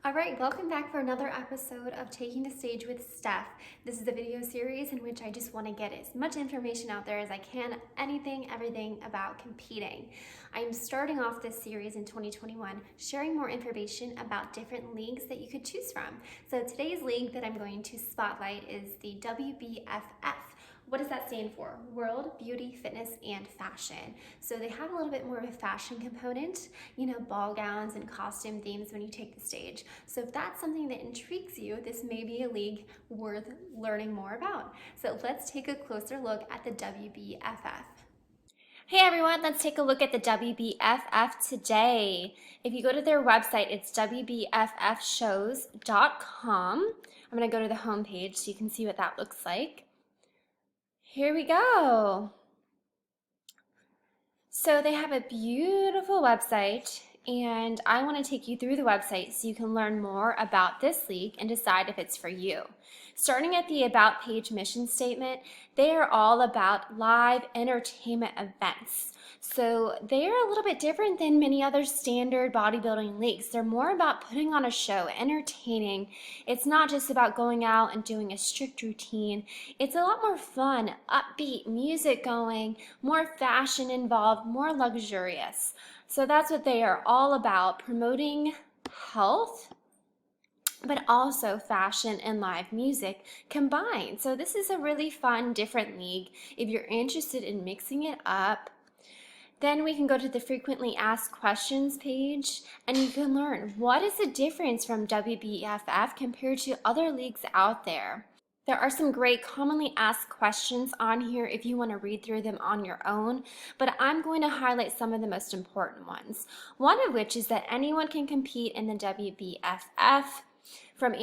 All right, welcome back for another episode of Taking the Stage with Steph. This is a video series in which I just want to get as much information out there as I can, anything, everything about competing. I'm starting off this series in 2021, sharing more information about different leagues that you could choose from. So today's league that I'm going to spotlight is the WBFF. What does that stand for? World Beauty, Fitness, and Fashion. So they have a little bit more of a fashion component, ball gowns and costume themes when you take the stage. So if that's something that intrigues you, this may be a league worth learning more about. So let's take a closer look at the WBFF. Hey everyone, let's take a look at the WBFF today. If you go to their website, it's WBFFshows.com. I'm going to go to the homepage so you can see what that looks like. Here we go. So they have a beautiful website, and I want to take you through the website so you can learn more about this league and decide if it's for you. Starting at the About Page mission statement, they are all about live entertainment events. So they are a little bit different than many other standard bodybuilding leagues. They're more about putting on a show, entertaining. It's not just about going out and doing a strict routine. It's a lot more fun, upbeat, music going, more fashion involved, more luxurious. So that's what they are all about, promoting health, but also fashion and live music combined. So this is a really fun, different league. If you're interested in mixing it up, then we can go to the frequently asked questions page, and you can learn what is the difference from WBFF compared to other leagues out there. There are some great commonly asked questions on here if you want to read through them on your own, but I'm going to highlight some of the most important ones. One of which is that anyone can compete in the WBFF from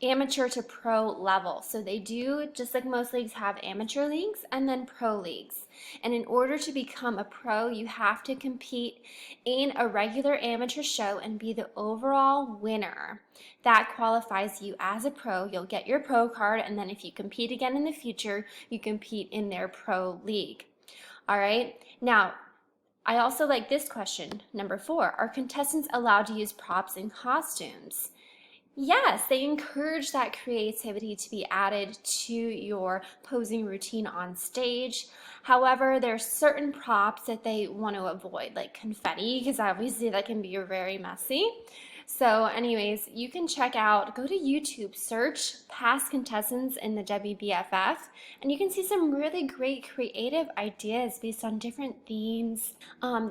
amateur to pro level. So they do, just like most leagues, have amateur leagues and then pro leagues. And in order to become a pro, you have to compete in a regular amateur show and be the overall winner. That qualifies you as a pro. You'll get your pro card, and then if you compete again in the future, you compete in their pro league. All right, now I also like this question, number 4. Are contestants allowed to use props and costumes? Yes, they encourage that creativity to be added to your posing routine on stage. However, there are certain props that they want to avoid, like confetti, because obviously that can be very messy. So anyways, you can go to YouTube, search past contestants in the WBFF, and you can see some really great creative ideas based on different themes.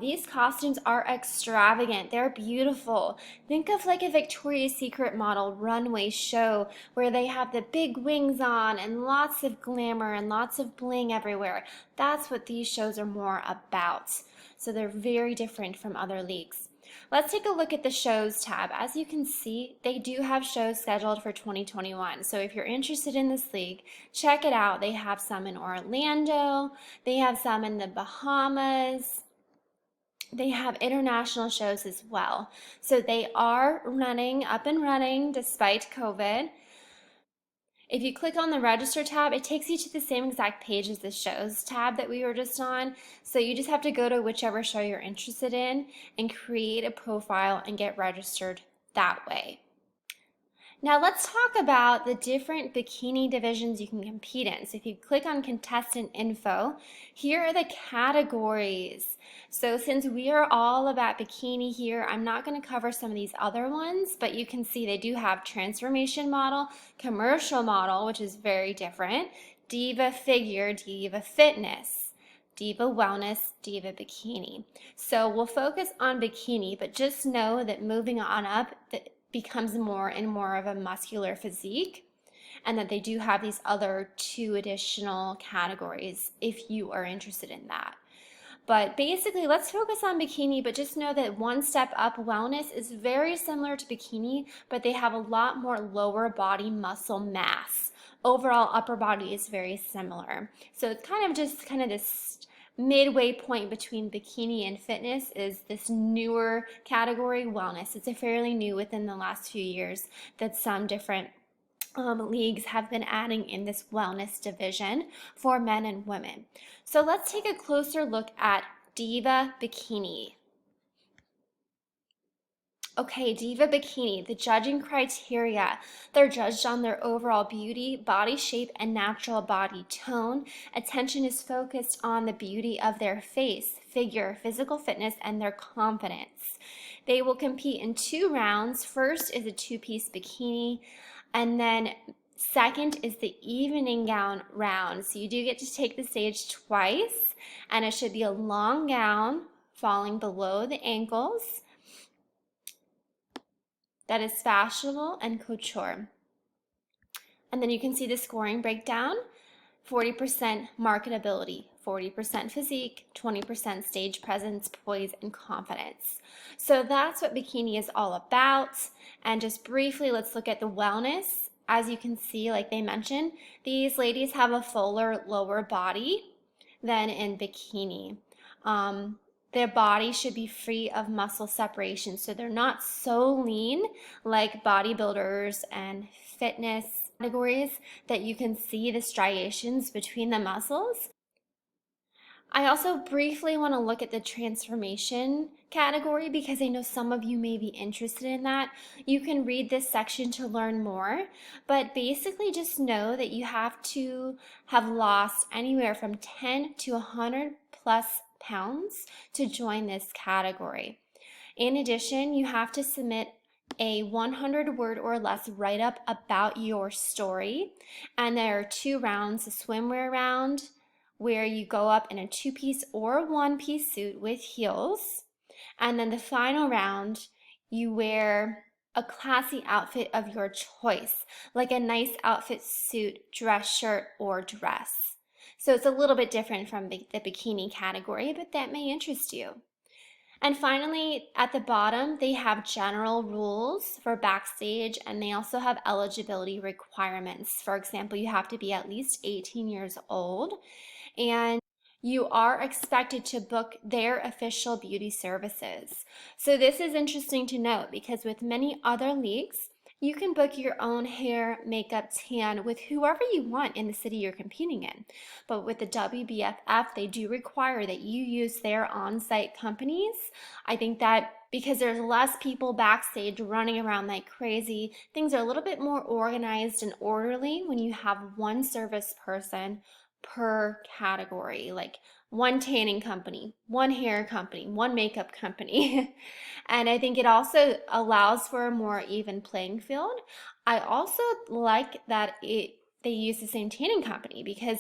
These costumes are extravagant. They're beautiful. Think of like a Victoria's Secret model runway show where they have the big wings on and lots of glamour and lots of bling everywhere. That's what these shows are more about. So they're very different from other leagues. Let's take a look at the shows tab. As you can see, they do have shows scheduled for 2021. So if you're interested in this league, check it out. They have some in Orlando. They have some in the Bahamas. They have international shows as well. So they are up and running despite COVID. If you click on the register tab, it takes you to the same exact page as the shows tab that we were just on. So you just have to go to whichever show you're interested in and create a profile and get registered that way. Now let's talk about the different bikini divisions you can compete in. So if you click on contestant info, here are the categories. So since we are all about bikini here, I'm not going to cover some of these other ones, but you can see they do have transformation model, commercial model, which is very different, diva figure, diva fitness, diva wellness, diva bikini. So we'll focus on bikini, but just know that moving on up, becomes more and more of a muscular physique, and that they do have these other 2 additional categories if you are interested in that. But basically, let's focus on bikini, but just know that One Step Up Wellness is very similar to bikini, but they have a lot more lower body muscle mass. Overall, upper body is very similar. So it's kind of this midway point between bikini and fitness is this newer category, wellness. It's a fairly new within the last few years that some different leagues have been adding in this wellness division for men and women. So let's take a closer look at diva bikini. Okay, Diva Bikini, the judging criteria. They're judged on their overall beauty, body shape, and natural body tone. Attention is focused on the beauty of their face, figure, physical fitness, and their confidence. They will compete in 2 rounds. First is a 2-piece bikini, and then second is the evening gown round. So you do get to take the stage twice, and it should be a long gown falling below the ankles that is fashionable and couture. And then you can see the scoring breakdown: 40% marketability, 40% physique, 20% stage presence, poise, and confidence. So that's what bikini is all about. And just briefly, let's look at the wellness. As you can see, like they mentioned, these ladies have a fuller lower body than in bikini. Their body should be free of muscle separation, so they're not so lean like bodybuilders and fitness categories that you can see the striations between the muscles. I also briefly want to look at the transformation category because I know some of you may be interested in that. You can read this section to learn more, but basically just know that you have to have lost anywhere from 10 to 100 plus pounds to join this category. In addition, you have to submit a 100-word or less write-up about your story, and there are 2 rounds: a swimwear round where you go up in a 2-piece or 1-piece suit with heels, and then the final round you wear a classy outfit of your choice, like a nice outfit suit, dress shirt, or dress. So it's a little bit different from the bikini category, but that may interest you. And finally, at the bottom, they have general rules for backstage, and they also have eligibility requirements. For example, you have to be at least 18 years old, and you are expected to book their official beauty services. So this is interesting to note because with many other leagues, you can book your own hair, makeup, tan with whoever you want in the city you're competing in. But with the WBFF, they do require that you use their on-site companies. I think that because there's less people backstage running around like crazy, things are a little bit more organized and orderly when you have one service person per category, like one tanning company, one hair company, one makeup company. And I think it also allows for a more even playing field. I also like that they use the same tanning company because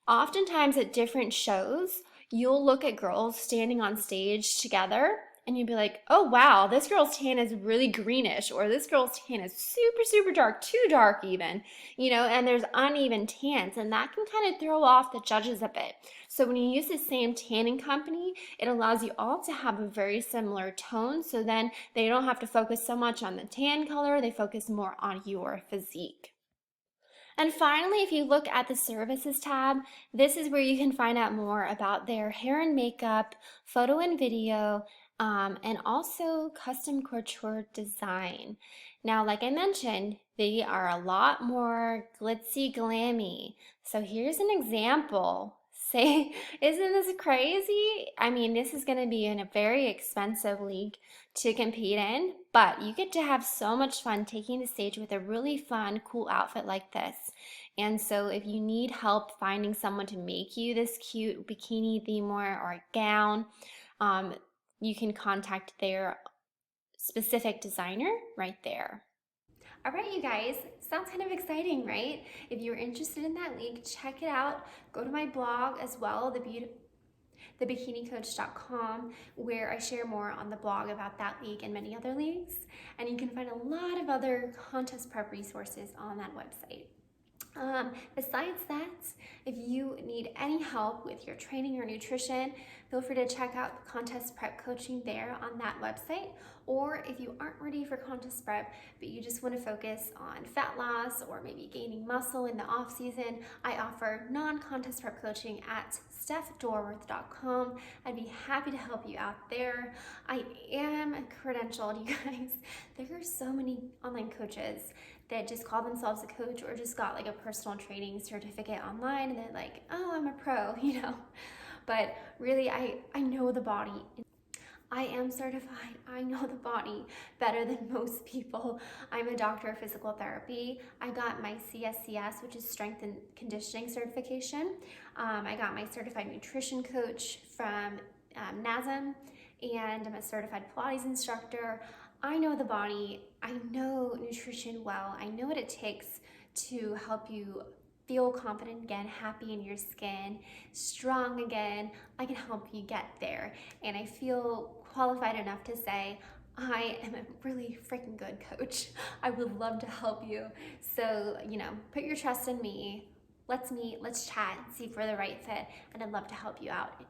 oftentimes at different shows, you'll look at girls standing on stage together and you'd be like, oh wow, this girl's tan is really greenish, or this girl's tan is super, super dark, too dark even, and there's uneven tans, and that can kind of throw off the judges a bit. So when you use the same tanning company, it allows you all to have a very similar tone, so then they don't have to focus so much on the tan color, they focus more on your physique. And finally, if you look at the services tab, this is where you can find out more about their hair and makeup, photo and video, and also custom couture design. Now, like I mentioned, they are a lot more glitzy glammy. So here's an example. Say, isn't this crazy? I mean, this is going to be in a very expensive league to compete in, but you get to have so much fun taking the stage with a really fun, cool outfit like this. And so if you need help finding someone to make you this cute bikini theme wear or gown, you can contact their specific designer right there. All right, you guys, sounds kind of exciting, right? If you're interested in that league, check it out. Go to my blog as well, thebikinicoach.com, where I share more on the blog about that league and many other leagues. And you can find a lot of other contest prep resources on that website. Besides that, if you need any help with your training or nutrition, feel free to check out the contest prep coaching there on that website. Or if you aren't ready for contest prep, but you just want to focus on fat loss or maybe gaining muscle in the off season, I offer non-contest prep coaching at stephDorworth.com. I'd be happy to help you out there. I am credentialed, you guys. There are so many online coaches that just call themselves a coach or just got like a personal training certificate online and they're like, oh, I'm a pro, But really, I know the body. I am certified. I know the body better than most people. I'm a doctor of physical therapy. I got my CSCS, which is strength and conditioning certification. I got my certified nutrition coach from NASM, and I'm a certified Pilates instructor. I know the body. I know nutrition well. I know what it takes to help you feel confident again, happy in your skin, strong again. I can help you get there. And I feel qualified enough to say, I am a really freaking good coach. I would love to help you. So, put your trust in me. Let's meet, let's chat, see if we're the right fit, and I'd love to help you out